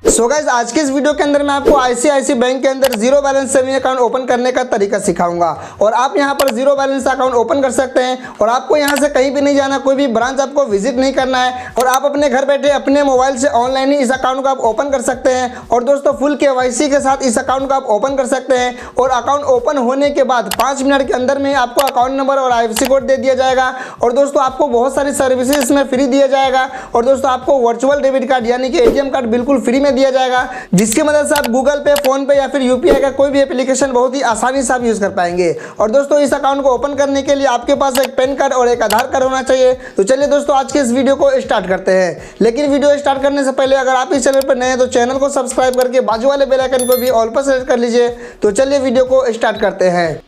So guys, आज के इस वीडियो के अंदर मैं आपको आईसीआईसीआई बैंक के अंदर zero balance saving account open करने का तरीका सिखाऊंगा। और आप यहां पर जीरो बैलेंस अकाउंट ओपन कर सकते हैं और आपको यहां से कहीं भी नहीं जाना, कोई भी ब्रांच आपको विजिट नहीं करना है और आप अपने घर बैठे अपने मोबाइल से ऑनलाइन ही इस अकाउंट को आप ओपन कर सकते हैं। और दोस्तों, फुल केवाईसी के साथ इस अकाउंट को आप ओपन कर सकते हैं और अकाउंट ओपन होने के बाद 5 मिनट के अंदर में आपको अकाउंट नंबर और आईएफएससी कोड दे दिया जाएगा। और दोस्तों, आपको बहुत सारी सर्विसेज इसमें फ्री दिया जाएगा। और दोस्तों, आपको वर्चुअल डेबिट कार्ड यानी कि एटीएम कार्ड बिल्कुल फ्री में दिया जाएगा, जिसकी मदद से आप गूगल पे, फोन पे या फिर यूपीआई का कोई भी एप्लीकेशन बहुत ही आसानी से आप यूज कर पाएंगे। और दोस्तों, इस अकाउंट को ओपन करने के लिए आपके पास एक पैन कार्ड और एक आधार कार्ड होना चाहिए। तो चलिए दोस्तों, आज के इस वीडियो को स्टार्ट करते हैं। लेकिन वीडियो स्टार्ट करने से पहले अगर आप इस चैनल पर नए हैं तो चैनल को सब्सक्राइब करके बाजू वाले बेल आइकन को भी ऑल पर सेलेक्ट कर लीजिए। तो चलिए वीडियो को स्टार्ट करते हैं।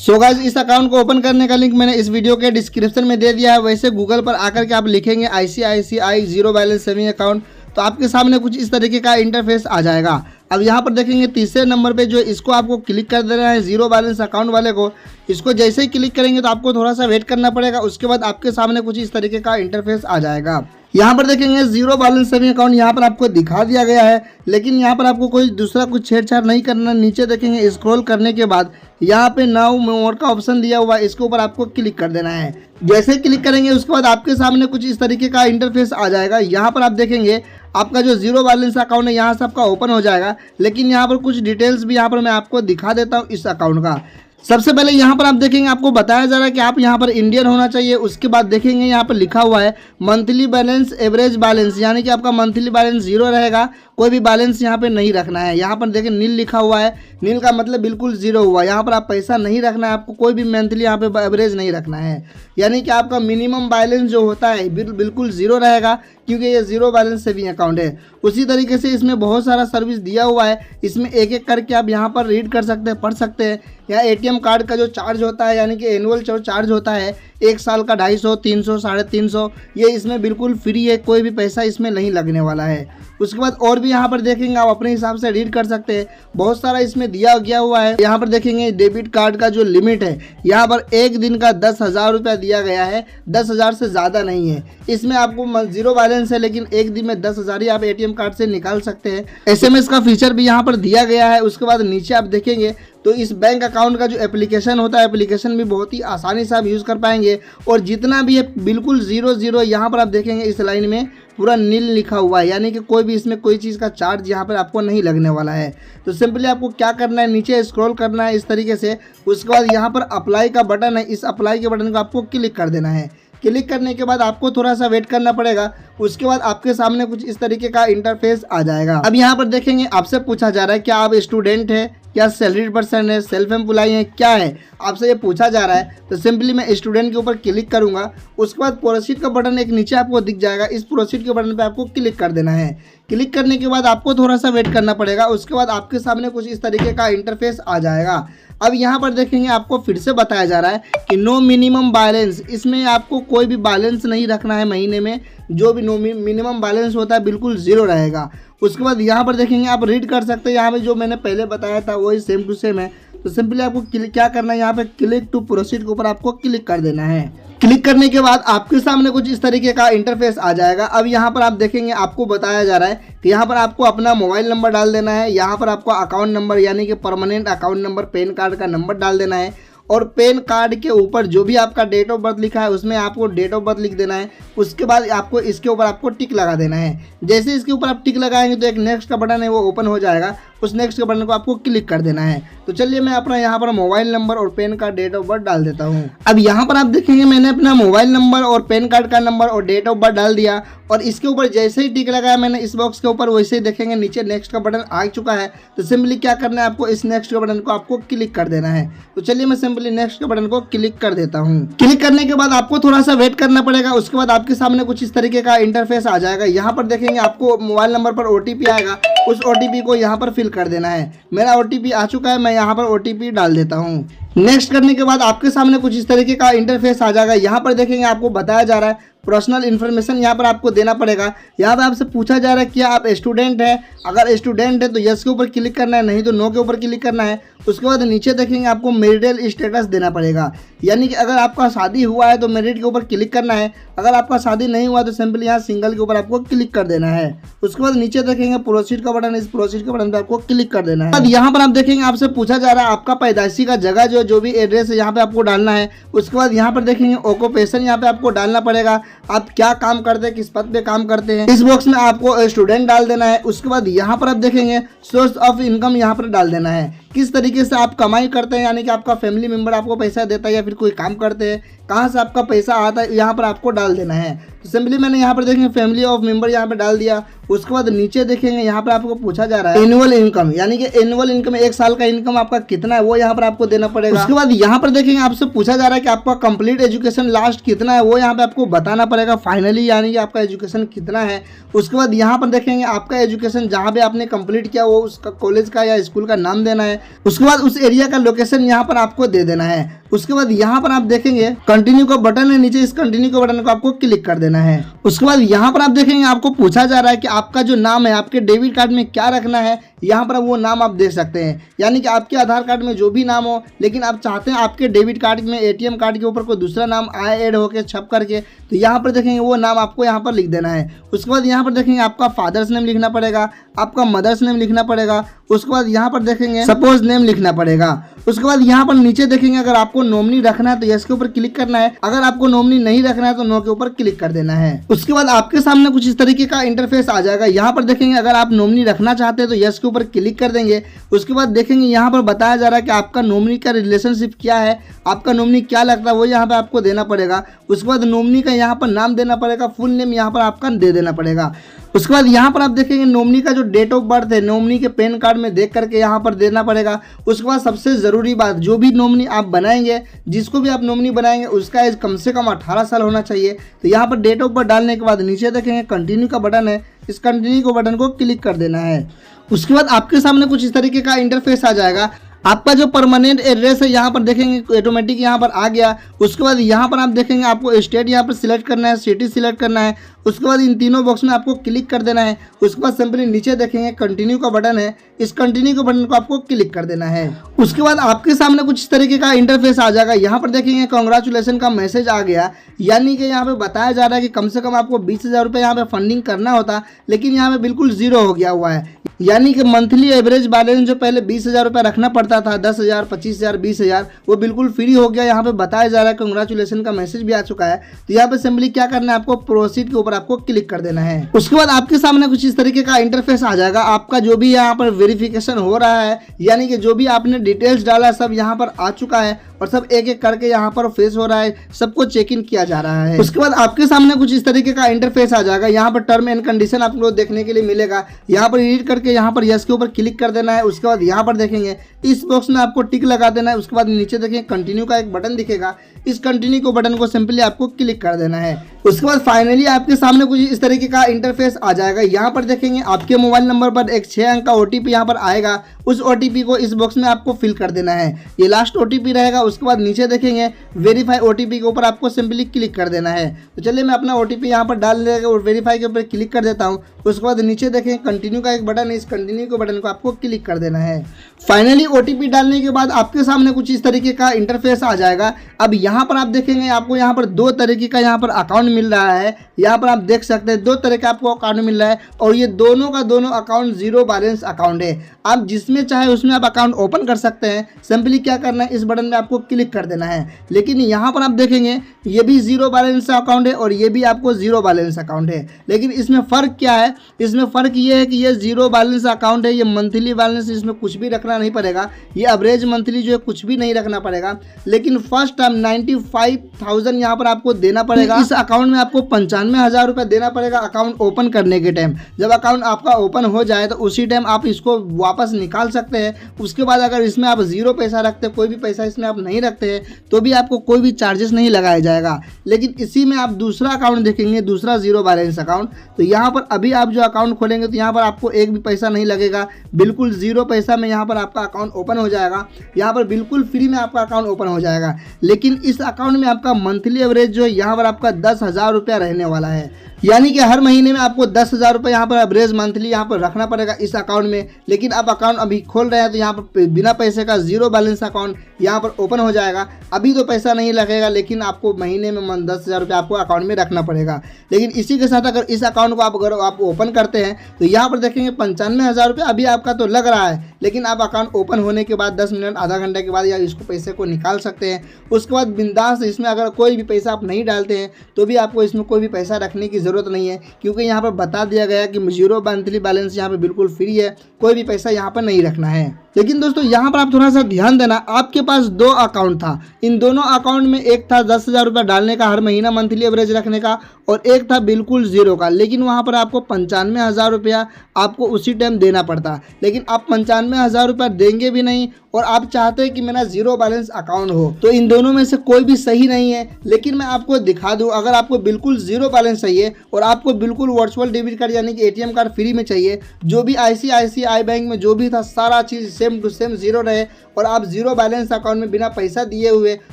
सो गाइस, इस अकाउंट को ओपन करने का लिंक मैंने इस वीडियो के डिस्क्रिप्शन में दे दिया है। वैसे गूगल पर आकर के आप लिखेंगे ICICI zero balance saving account, तो आपके सामने कुछ इस तरीके का इंटरफेस आ जाएगा। अब यहाँ पर देखेंगे तीसरे नंबर पे जो इसको आपको क्लिक कर देना है, जीरो बैलेंस अकाउंट वाले को। इसको जैसे ही क्लिक करेंगे तो आपको थोड़ा सा वेट करना पड़ेगा। उसके बाद आपके सामने कुछ इस तरीके का इंटरफेस आ जाएगा। यहाँ पर देखेंगे जीरो बैलेंस सेविंग अकाउंट यहाँ पर आपको दिखा दिया गया है, लेकिन यहाँ पर आपको कोई दूसरा कुछ छेड़छाड़ नहीं करना। नीचे देखेंगे स्क्रॉल करने के बाद यहाँ पे नाउ मोर का ऑप्शन दिया हुआ है, इसके ऊपर आपको क्लिक कर देना है। जैसे ही क्लिक करेंगे उसके बाद आपके सामने कुछ इस तरीके का इंटरफेस आ जाएगा। यहाँ पर आप देखेंगे आपका जो जीरो बैलेंस अकाउंट है यहाँ से आपका ओपन हो जाएगा। लेकिन यहाँ पर कुछ डिटेल्स भी यहाँ पर मैं आपको दिखा देता हूँ इस अकाउंट का। सबसे पहले यहाँ पर आप देखेंगे आपको बताया जा रहा है कि आप यहाँ पर इंडियन होना चाहिए। उसके बाद देखेंगे यहाँ पर लिखा हुआ है मंथली बैलेंस, एवरेज बैलेंस, यानी कि आपका मंथली बैलेंस जीरो रहेगा, कोई भी बैलेंस यहाँ पे नहीं रखना है। यहाँ पर देखें नील लिखा हुआ है, नील का मतलब बिल्कुल जीरो हुआ। यहाँ पर आप पैसा नहीं रखना है, आपको कोई भी मंथली यहाँ पे एवरेज नहीं रखना है, यानी कि आपका मिनिमम बैलेंस जो होता है बिल्कुल जीरो रहेगा, क्योंकि ये जीरो बैलेंस सेविंग अकाउंट है। उसी तरीके से इसमें बहुत सारा सर्विस दिया हुआ है, इसमें एक एक करके आप यहाँ पर रीड कर सकते हैं, पढ़ सकते हैं। यहाँ एटीएम कार्ड का जो चार्ज होता है यानी कि एनुअल जो चार्ज होता है 1 साल का 250, 300, 350, ये इसमें बिल्कुल फ्री है, कोई भी पैसा इसमें नहीं लगने वाला है। उसके बाद और भी यहाँ पर देखेंगे आप अपने हिसाब से रीड कर सकते हैं, बहुत सारा इसमें दिया गया हुआ है। यहाँ पर देखेंगे डेबिट कार्ड का जो लिमिट है यहाँ पर एक दिन का 10,000 रुपया दिया गया है, 10,000 से ज़्यादा नहीं है। इसमें आपको जीरो बैलेंस है लेकिन एक दिन में 10,000 ही आप एटीएम कार्ड से निकाल सकते हैं। एसएमएस का फीचर भी यहाँ पर दिया गया है। उसके बाद नीचे आप देखेंगे तो इस बैंक अकाउंट का जो एप्लीकेशन होता है, एप्लीकेशन भी बहुत ही आसानी से आप यूज़ कर पाएंगे। और जितना भी है बिल्कुल जीरो जीरो, यहाँ पर आप देखेंगे इस लाइन में पूरा नील लिखा हुआ है, यानी कि कोई भी इसमें कोई चीज़ का चार्ज यहाँ पर आपको नहीं लगने वाला है। तो सिंपली आपको क्या करना है, नीचे स्क्रॉल करना है इस तरीके से। उसके बाद यहाँ पर अप्लाई का बटन है, इस अप्लाई के बटन को आपको क्लिक कर देना है। क्लिक करने के बाद आपको थोड़ा सा वेट करना पड़ेगा। उसके बाद आपके सामने कुछ इस तरीके का इंटरफेस आ जाएगा। अब यहाँ पर देखेंगे आपसे पूछा जा रहा है क्या आप स्टूडेंट हैं, क्या सैलरीड पर्सन है, सेल्फ एम्प्लॉय है, क्या है, आपसे ये पूछा जा रहा है। तो सिंपली मैं स्टूडेंट के ऊपर क्लिक करूंगा। उसके बाद प्रोसीड का बटन एक नीचे आपको दिख जाएगा, इस प्रोसीड के बटन पे आपको क्लिक कर देना है। क्लिक करने के बाद आपको थोड़ा सा वेट करना पड़ेगा। उसके बाद आपके सामने कुछ इस तरीके का इंटरफेस आ जाएगा। अब यहाँ पर देखेंगे आपको फिर से बताया जा रहा है कि नो मिनिमम बैलेंस, इसमें आपको कोई भी बैलेंस नहीं रखना है महीने में, जो भी मिनिमम बैलेंस होता है बिल्कुल जीरो रहेगा। उसके बाद यहाँ पर देखेंगे आप रीड कर सकते हैं, यहाँ पे जो मैंने पहले बताया था वही सेम टू सेम है। तो सिंपली आपको क्या करना है, यहाँ पे क्लिक टू प्रोसीड के ऊपर आपको क्लिक कर देना है। क्लिक करने के बाद आपके सामने कुछ इस तरीके का इंटरफेस आ जाएगा। अब यहाँ पर आप देखेंगे आपको बताया जा रहा है कि यहाँ पर आपको अपना मोबाइल नंबर डाल देना है, यहाँ पर आपको अकाउंट नंबर यानी कि permanent account number, pan card का नंबर डाल देना है। और पैन कार्ड के ऊपर जो भी आपका डेट ऑफ बर्थ लिखा है उसमें आपको डेट ऑफ बर्थ लिख देना है। उसके बाद आपको इसके ऊपर आपको टिक लगा देना है। जैसे इसके ऊपर आप टिक लगाएंगे तो एक नेक्स्ट का बटन है वो ओपन हो जाएगा, उस नेक्स्ट के बटन को आपको क्लिक कर देना है। तो चलिए मैं अपना यहाँ पर मोबाइल नंबर और PAN card, date of birth डाल देता हूँ। अब यहाँ पर आप देखेंगे मैंने अपना मोबाइल नंबर और पैन कार्ड का नंबर और डेट ऑफ बर्थ डाल दिया। और इसके ऊपर जैसे ही टिक लगाया मैंने इस बॉक्स के ऊपर, वैसे ही देखेंगे नीचे नेक्स्ट का बटन आ चुका है। तो सिंपली क्या करना है, आपको इस नेक्स्ट के बटन को आपको क्लिक कर देना है। तो चलिए मैं सिंपली नेक्स्ट के बटन को क्लिक कर देता हूँ। क्लिक करने के बाद आपको थोड़ा सा वेट करना पड़ेगा। उसके बाद आपके सामने कुछ इस तरीके का इंटरफेस आ जाएगा। यहाँ पर देखेंगे आपको मोबाइल नंबर पर ओटीपी आएगा, उस ओटीपी को यहाँ पर फिल कर देना है। मेरा ओटीपी आ चुका है, मैं यहाँ पर ओटीपी डाल देता हूँ। नेक्स्ट करने के बाद आपके सामने कुछ इस तरीके का इंटरफेस आ जाएगा। यहाँ पर देखेंगे आपको बताया जा रहा है पर्सनल इन्फॉर्मेशन यहाँ पर आपको देना पड़ेगा। यहाँ पर आपसे पूछा जा रहा है क्या आप स्टूडेंट है, अगर स्टूडेंट है तो यस के ऊपर क्लिक करना है, नहीं तो नो के ऊपर क्लिक करना है। उसके बाद नीचे देखेंगे आपको मैरिटल स्टेटस देना पड़ेगा, यानी कि अगर आपका शादी हुआ है तो मैरिड के ऊपर क्लिक करना है, अगर आपका शादी नहीं हुआ तो सिंपली यहाँ सिंगल के ऊपर आपको क्लिक कर देना है। उसके बाद नीचे देखेंगे प्रोसीड का बटन, इस प्रोसीड के बटन पर आपको क्लिक कर देना है। यहाँ पर आप देखेंगे आपसे पूछा जा रहा है आपका पैदाइशी का जगह जो भी एड्रेस है यहाँ पे आपको डालना है। उसके बाद यहाँ पर देखेंगे ऑक्यूपेशन यहाँ पे आपको डालना पड़ेगा, आप क्या काम करते हैं, किस पद पे काम करते हैं। इस बॉक्स में आपको स्टूडेंट डाल देना है। उसके बाद यहाँ पर आप देखेंगे सोर्स ऑफ इनकम यहाँ पर डाल देना है, किस तरीके से आप कमाई करते हैं, यानी कि आपका फैमिली मेंबर आपको पैसा देता है या फिर कोई काम करते हैं, कहाँ से आपका पैसा आता है यहाँ पर आपको डाल देना है। तो सिंपली मैंने यहाँ पर देखेंगे फैमिली ऑफ मेंबर यहाँ पे डाल दिया। उसके बाद नीचे देखेंगे यहाँ पर आपको पूछा जा रहा है एनुअल इनकम, यानी कि एनुअल इनकम 1 साल का इनकम आपका कितना है वो यहाँ पर आपको देना पड़ेगा। उसके बाद यहाँ पर देखेंगे आपसे पूछा जा रहा है कि आपका कंप्लीट एजुकेशन लास्ट कितना है वो यहाँ पे आपको बताना पड़ेगा फाइनली, यानी कि आपका एजुकेशन कितना है। उसके बाद यहाँ पर देखेंगे आपका एजुकेशन जहाँ पे आपने कंप्लीट किया वो उसका कॉलेज का या स्कूल का नाम देना है। उसके बाद उस एरिया का लोकेशन यहाँ पर आपको दे देना है। उसके बाद यहाँ पर आप देखेंगे कंटिन्यू का बटन है नीचे, इस कंटिन्यू के बटन को आपको क्लिक कर देना है। उसके बाद यहाँ पर आप देखेंगे आपको पूछा जा रहा है कि आपका जो नाम है आपके डेबिट कार्ड में क्या रखना है, यहाँ पर वो नाम आप दे सकते हैं, यानी कि आपके आधार कार्ड में जो भी नाम हो, लेकिन आप चाहते हैं आपके डेबिट कार्ड में एटीएम कार्ड के ऊपर कोई दूसरा नाम आए ऐड होकर छप करके, तो यहाँ पर देखेंगे वो नाम आपको यहाँ पर लिख देना है। उसके बाद यहाँ पर देखेंगे आपका फादर्स नेम लिखना पड़ेगा, आपका मदर्स नेम लिखना पड़ेगा। उसके बाद यहाँ पर देखेंगे सपोज नेम लिखना पड़ेगा। उसके बाद यहाँ पर नीचे देखेंगे अगर आपको नॉमिनी रखना है तो यस के ऊपर क्लिक करना है, अगर आपको नॉमिनी नहीं रखना है तो नो के ऊपर क्लिक कर देना है। उसके बाद आपके सामने कुछ इस तरीके का इंटरफेस आ जाएगा। यहाँ पर देखेंगे अगर आप नॉमिनी रखना चाहते हैं तो यस के ऊपर क्लिक कर देंगे। उसके बाद देखेंगे यहाँ पर बताया जा रहा है कि आपका नॉमिनी का रिलेशनशिप क्या है, आपका नॉमिनी क्या लगता है वो यहाँ पे आपको देना पड़ेगा। उसके बाद नॉमिनी का यहाँ पर नाम देना पड़ेगा, फुल नेम यहाँ पर आपका दे देना पड़ेगा। उसके बाद यहाँ पर आप देखेंगे नॉमिनी का जो डेट ऑफ बर्थ है नॉमिनी के पैन कार्ड में देख करके यहाँ पर देना पड़ेगा। उसके बाद सबसे ज़रूरी बात, जो भी नॉमिनी आप बनाएंगे, जिसको भी आप नॉमिनी बनाएंगे उसका एज कम से कम 18 साल होना चाहिए। तो यहाँ पर डेट ऑफ बर्थ डालने के बाद नीचे देखेंगे कंटिन्यू का बटन है, इस कंटिन्यू के बटन को क्लिक कर देना है। उसके बाद आपके सामने कुछ इस तरीके का इंटरफेस आ जाएगा। आपका जो परमानेंट एड्रेस है यहाँ पर देखेंगे ऑटोमेटिक यहाँ पर आ गया। उसके बाद यहाँ पर आप देखेंगे आपको स्टेट यहाँ पर सिलेक्ट करना है, सिटी सिलेक्ट करना है। उसके बाद इन तीनों बॉक्स में आपको क्लिक कर देना है। उसके बाद सिंपली नीचे देखेंगे कंटिन्यू का बटन है, इस कंटिन्यू के बटन को आपको क्लिक कर देना है। उसके बाद आपके सामने कुछ इस तरीके का इंटरफेस आ जाएगा। यहाँ पर देखेंगे कांग्रेचुलेसन का मैसेज आ गया, यानी कि यहाँ पे बताया जा रहा है कि कम से कम आपको 20,000 रुपये यहाँ पे फंडिंग करना होता, लेकिन यहाँ पे बिल्कुल जीरो हो गया हुआ है। यानी कि मंथली एवरेज बैलेंस जो पहले 20,000 रुपये रखना पड़ता था, 10,000, 25,000, 20,000, वो बिल्कुल फ्री हो गया। यहाँ पे बताया जा रहा है कांग्रेचुलेसन का मैसेज भी आ चुका है। तो यहाँ पे सिंपली क्या करना है, आपको प्रोसीड के ऊपर आपको क्लिक कर देना है। उसके बाद आपके सामने कुछ इस तरीके का इंटरफेस आ जाएगा। आपका जो भी यहाँ पर वेरिफिकेशन हो रहा है, यानी कि जो भी आपने डिटेल्स डाला सब यहाँ पर आ चुका है और सब एक एक करके यहाँ पर फेस हो रहा है, सबको चेक इन किया जा रहा है। उसके बाद आपके सामने कुछ इस तरीके का इंटरफेस आ जाएगा। यहाँ पर टर्म एंड कंडीशन आपको देखने के लिए मिलेगा। यहाँ पर रीड करके यहाँ पर यस के ऊपर क्लिक कर देना है। उसके बाद यहाँ पर देखेंगे इस बॉक्स में आपको टिक लगा देना है। उसके बाद नीचे देखेंगे कंटिन्यू का एक बटन दिखेगा, इस कंटिन्यू को बटन को सिंपली आपको क्लिक कर देना है। उसके बाद फाइनली आपके सामने कुछ इस तरीके का इंटरफेस आ जाएगा। यहाँ पर देखेंगे आपके मोबाइल नंबर पर एक 6 अंक का OTP यहाँ पर आएगा। उस OTP को इस बॉक्स में आपको फिल कर देना है, ये लास्ट OTP रहेगा। उसके बाद नीचे देखेंगे वेरीफाई OTP के ऊपर आपको सिंपली क्लिक कर देना है। तो चलिए मैं अपना OTP यहाँ पर डाल देगा और वेरीफाई के ऊपर क्लिक कर देता हूँ। उसके बाद नीचे देखेंगे कंटिन्यू का एक बटन है, इस कंटिन्यू के बटन को आपको क्लिक कर देना है। फाइनली OTP डालने के बाद आपके सामने कुछ इस तरीके का इंटरफेस आ जाएगा। अब यहाँ पर आप देखेंगे आपको यहाँ पर 2 तरीके का यहाँ पर अकाउंट मिल रहा है। यहाँ पर आप देख सकते हैं 2 तरह का आपको अकाउंट मिल रहा है और ये दोनों का दोनों अकाउंट जीरो बैलेंस अकाउंट है। आप जिसमें चाहे उसमें आप अकाउंट ओपन कर सकते हैं। सिंपली क्या करना है, इस बटन में आपको क्लिक कर देना है। लेकिन यहाँ पर आप देखेंगे ये भी जीरो बैलेंस अकाउंट है और ये भी आपको जीरो बैलेंस अकाउंट है। लेकिन इसमें फ़र्क क्या है, इसमें फ़र्क ये है कि ये जीरो बैलेंस अकाउंट है, ये मंथली बैलेंस इसमें कुछ भी रखना नहीं पड़ेगा, ये एवरेज मंथली जो है कुछ भी नहीं रखना पड़ेगा। लेकिन फर्स्ट टाइम 95,000 यहाँ पर आपको देना पड़ेगा। इस अकाउंट में आपको 95,000 रुपये देना पड़ेगा अकाउंट ओपन करने के टाइम। जब अकाउंट आपका ओपन हो जाए तो उसी टाइम आप इसको वापस निकाल सकते हैं। उसके बाद अगर इसमें आप जीरो पैसा रखते हैं, कोई भी पैसा इसमें आप नहीं रखते हैं तो भी आपको कोई भी चार्जेस नहीं लगाया जाएगा। लेकिन इसी में आप दूसरा अकाउंट देखेंगे, दूसरा जीरो बैलेंस अकाउंट, तो यहाँ पर अभी आप जो अकाउंट खोलेंगे तो यहाँ पर आपको एक भी पैसा नहीं लगेगा, बिल्कुल जीरो पैसा में यहाँ पर आपका अकाउंट ओपन हो जाएगा। यहाँ पर बिल्कुल फ्री में आपका अकाउंट ओपन हो जाएगा। लेकिन इस अकाउंट में आपका मंथली एवरेज जो है यहाँ पर आपका 10,000 रुपया रहने वाला है, यानी कि हर महीने में आपको 10,000 रुपये यहाँ पर एवरेज मंथली यहाँ पर रखना पड़ेगा इस अकाउंट में। लेकिन आप अकाउंट अभी खोल रहे हैं तो यहाँ पर बिना पैसे का जीरो बैलेंस अकाउंट यहाँ पर ओपन हो जाएगा। अभी तो पैसा नहीं लगेगा, लेकिन आपको महीने में 10,000 रुपये आपको अकाउंट में रखना पड़ेगा। लेकिन इसी के साथ अगर इस अकाउंट को अगर आप ओपन करते हैं तो यहाँ पर देखेंगे 95,000 रुपये अभी आपका तो लग रहा है, लेकिन आप अकाउंट ओपन होने के बाद 10 मिनट आधा घंटे के बाद या इसको पैसे को निकाल सकते हैं। उसके बाद बिंदास इसमें अगर कोई भी पैसा आप नहीं डालते हैं तो भी आपको इसमें कोई भी पैसा रखने की ज़रूरत नहीं है, क्योंकि यहाँ पर बता दिया गया कि जीरो मंथली बैलेंस यहाँ पर बिल्कुल फ्री है, कोई भी पैसा यहाँ पर नहीं रखना है। लेकिन दोस्तों यहाँ पर आप थोड़ा सा ध्यान देना, आपके पास दो अकाउंट था, इन दोनों अकाउंट में एक था 10,000 रुपये डालने का हर महीना मंथली एवरेज रखने का, और एक था बिल्कुल जीरो का। लेकिन वहाँ पर आपको 95,000 रुपया आपको उसी टाइम देना पड़ता, लेकिन आप 95,000 रुपया देंगे भी नहीं और आप चाहते हैं कि मेरा जीरो बैलेंस अकाउंट हो, तो इन दोनों में से कोई भी सही नहीं है। लेकिन मैं आपको दिखा दूं, अगर आपको बिल्कुल जीरो बैलेंस चाहिए और आपको बिल्कुल वर्चुअल डेबिट कार्ड यानी कि एटीएम कार्ड फ्री में चाहिए, जो भी ICICI बैंक में जो भी था सारा चीज़ सेम टू सेम जीरो रहे और आप जीरो बैलेंस अकाउंट में बिना पैसा दिए हुए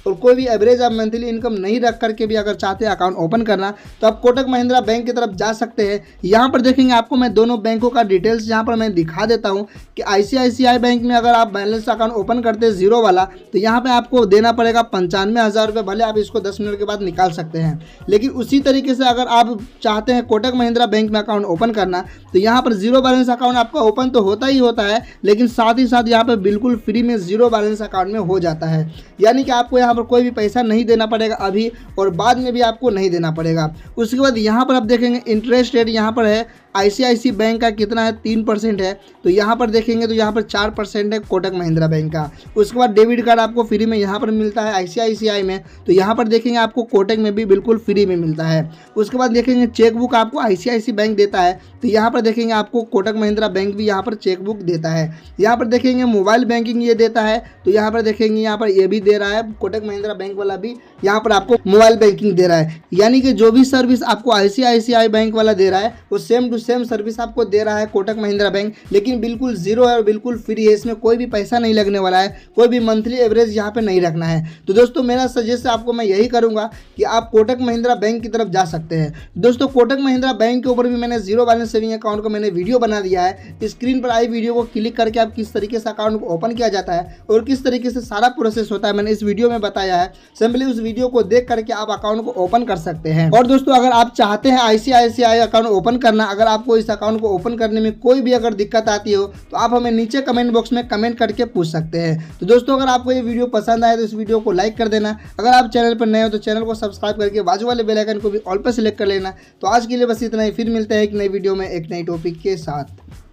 और कोई भी एवरेज आप मंथली इनकम नहीं रख करके भी अगर चाहते हैं अकाउंट ओपन करना, तो आप कोटक महिंद्रा बैंक की तरफ जा सकते हैं। यहाँ पर देखेंगे आपको मैं दोनों बैंकों का डिटेल्स यहाँ पर मैं दिखा देता हूँ कि ICICI बैंक में अगर आप बैलेंस अकाउंट ओपन करते हैं जीरो वाला, तो यहाँ पे आपको देना पड़ेगा 95,000 रुपये, भले आप इसको 10 मिनट के बाद निकाल सकते हैं। लेकिन उसी तरीके से अगर आप चाहते हैं कोटक महिंद्रा बैंक में अकाउंट ओपन करना, तो यहाँ पर जीरो बैलेंस अकाउंट आपका ओपन तो होता ही होता है, लेकिन साथ ही साथ यहाँ पर बिल्कुल फ्री में जीरो बैलेंस अकाउंट में हो जाता है। यानी कि आपको यहाँ पर कोई भी पैसा नहीं देना पड़ेगा अभी, और बाद में भी आपको नहीं देना पड़ेगा। उसके बाद यहाँ पर आप देखेंगे इंटरेस्ट रेट यहाँ पर है ICICI बैंक का कितना है, 3% है। तो यहाँ पर देखेंगे तो यहाँ पर 4% है कोटक महिंद्रा बैंक का। उसके बाद डेबिट कार्ड आपको फ्री में यहाँ पर मिलता है ICICI में, तो यहाँ पर देखेंगे आपको कोटक में भी बिल्कुल फ्री में मिलता है। उसके बाद देखेंगे चेक बुक आपको ICICI बैंक देता है, तो यहाँ पर देखेंगे आपको कोटक महिंद्रा बैंक भी यहाँ पर चेक बुक देता है। यहाँ पर देखेंगे मोबाइल बैंकिंग ये देता है, तो यहाँ पर देखेंगे यहाँ पर ये भी दे रहा है, कोटक महिंद्रा बैंक वाला भी यहाँ पर आपको मोबाइल बैंकिंग दे रहा है। यानी कि जो भी सर्विस आपको ICICI बैंक वाला दे रहा है वो सेम टू सेम सर्विस आपको दे रहा है कोटक महिंद्रा बैंक, लेकिन बिल्कुल जीरो है और बिल्कुल फ्री है। इसमें कोई भी पैसा नहीं लगने वाला है, कोई भी मंथली एवरेज यहाँ पे नहीं रखना है। तो दोस्तों मेरा सजेस्ट आपको मैं यही करूँगा कि आप कोटक महिंद्रा बैंक की तरफ जा सकते हैं। दोस्तों कोटक महिंद्रा बैंक के ऊपर भी मैंने जीरो बैलेंस सेविंग अकाउंट का मैंने वीडियो बना दिया है। स्क्रीन पर आई वीडियो को क्लिक करके आप किस तरीके से अकाउंट को ओपन किया जाता है और किस तरीके से सारा प्रोसेस होता है मैंने इस वीडियो में बताया है। सिंपली उस वीडियो को देख करके आप अकाउंट को ओपन कर सकते हैं। और दोस्तों अगर आप चाहते हैं ICICI अकाउंट ओपन करना, अगर आपको इस अकाउंट को ओपन करने में कोई भी अगर दिक्कत आती हो तो आप हमें नीचे कमेंट बॉक्स में कमेंट करके पूछ सकते हैं। तो दोस्तों अगर आपको ये वीडियो पसंद आए तो इस वीडियो को लाइक कर देना। अगर आप चैनल पर नए हो तो चैनल को सब्सक्राइब करके बाजू वाले बेल आइकन को भी ऑल पर सिलेक्ट कर लेना। तो आज के लिए बस इतना ही, फिर मिलते हैं एक नई वीडियो में एक नई टॉपिक के साथ।